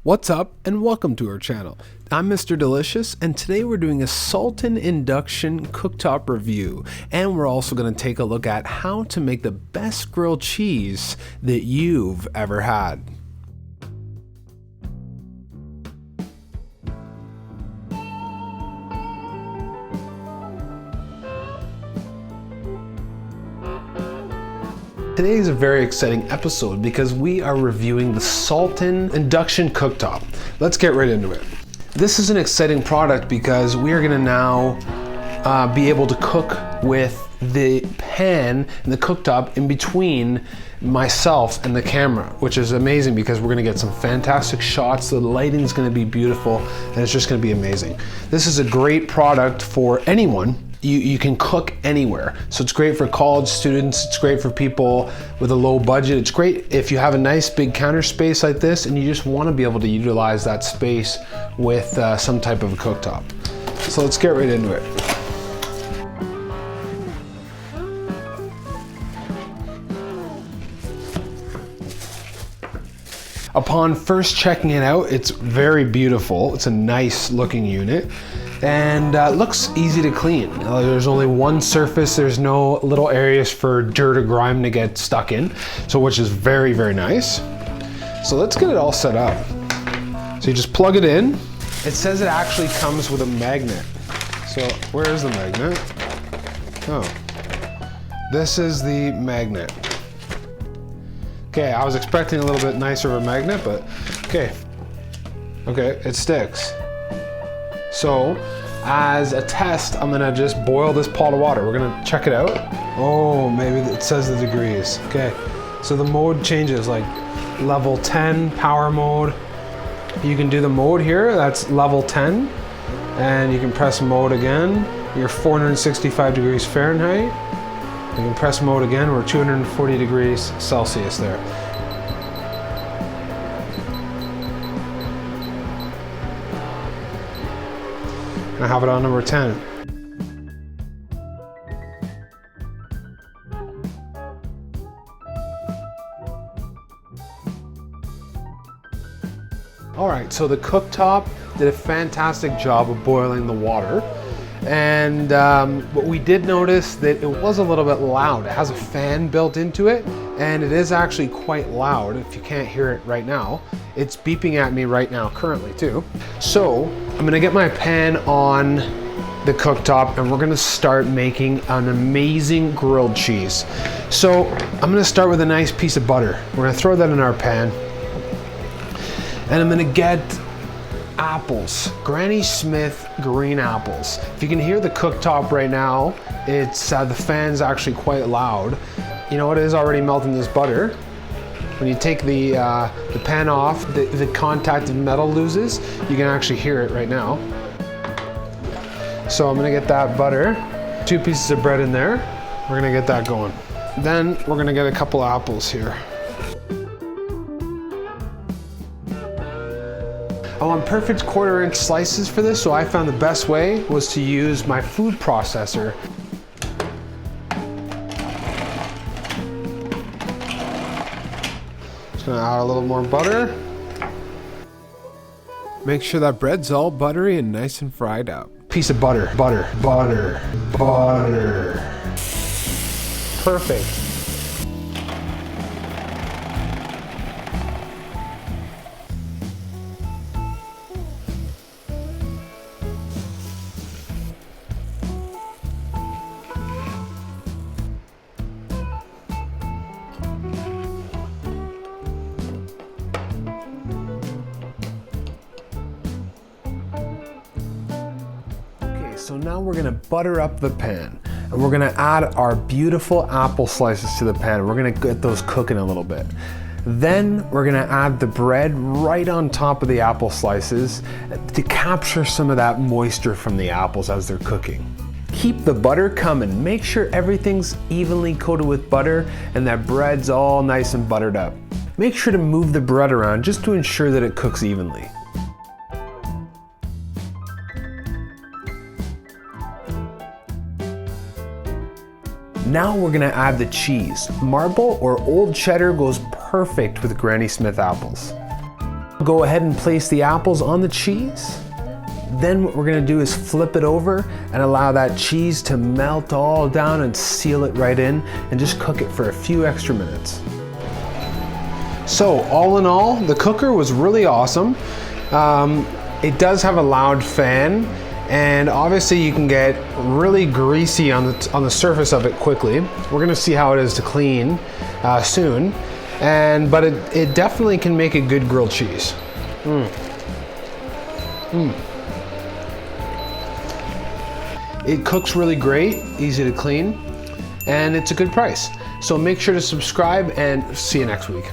What's up and welcome to our channel. I'm Mr. Delicious and today we're doing a Salton Induction Cooktop review, and we're also going to take a look at how to make the best grilled cheese that you've ever had. Today is a very exciting episode because we are reviewing the Salton Induction Cooktop. Let's get right into it. This is an exciting product because we are going to now be able to cook with the pan and the cooktop in between myself and the camera, which is amazing because we're going to get some fantastic shots. The lighting is going to be beautiful and it's just going to be amazing. This is a great product for anyone. You can cook anywhere. So it's great for college students, it's great for people with a low budget. It's great if you have a nice big counter space like this and you just want to be able to utilize that space with some type of a cooktop. So let's get right into it. Upon first checking it out, it's very beautiful. It's a nice looking unit. And it looks easy to clean. There's only one surface, there's no little areas for dirt or grime to get stuck in, so which is very, very nice. So let's get it all set up. So you just plug it in. It says it actually comes with a magnet. So where is the magnet? Oh, this is the magnet. Okay, I was expecting a little bit nicer of a magnet, but okay, it sticks. So, as a test, I'm gonna just boil this pot of water. We're gonna check it out. Oh, maybe it says the degrees. Okay, so the mode changes, like level 10, power mode. You can do the mode here, that's level 10. And you can press mode again. You're 465 degrees Fahrenheit. You can press mode again, we're 240 degrees Celsius there. I have it on number 10. All right, so the cooktop did a fantastic job of boiling the water. And but we did notice that it was a little bit loud. It has a fan built into it, and it is actually quite loud. If you can't hear it right now, it's beeping at me right now currently too. So I'm gonna get my pan on the cooktop and we're gonna start making an amazing grilled cheese. So I'm gonna start with a nice piece of butter. We're gonna throw that in our pan. And I'm gonna get apples, Granny Smith green apples. If you can hear the cooktop right now, it's the fan's actually quite loud. You know, it is already melting this butter. When you take the pan off, the contact of metal loses. You can actually hear it right now. So I'm gonna get that butter, 2 pieces of bread in there. We're gonna get that going. Then we're gonna get a couple apples here. I want perfect 1/4-inch slices for this, so I found the best way was to use my food processor. Just gonna add a little more butter. Make sure that bread's all buttery and nice and fried out. Piece of butter, butter, butter, butter. Perfect. So now we're gonna butter up the pan and we're gonna add our beautiful apple slices to the pan. We're gonna get those cooking a little bit. Then we're gonna add the bread right on top of the apple slices to capture some of that moisture from the apples as they're cooking. Keep the butter coming. Make sure everything's evenly coated with butter and that bread's all nice and buttered up. Make sure to move the bread around just to ensure that it cooks evenly. Now we're gonna add the cheese. Marble or old cheddar goes perfect with Granny Smith apples. go ahead and place the apples on the cheese. Then what we're gonna do is flip it over and allow that cheese to melt all down and seal it right in and just cook it for a few extra minutes. So all in all, the cooker was really awesome. It does have a loud fan, and obviously you can get really greasy on the surface of it quickly. We're gonna see how it is to clean soon, but it definitely can make a good grilled cheese. It cooks really great, easy to clean, and it's a good price. So make sure to subscribe and see you next week.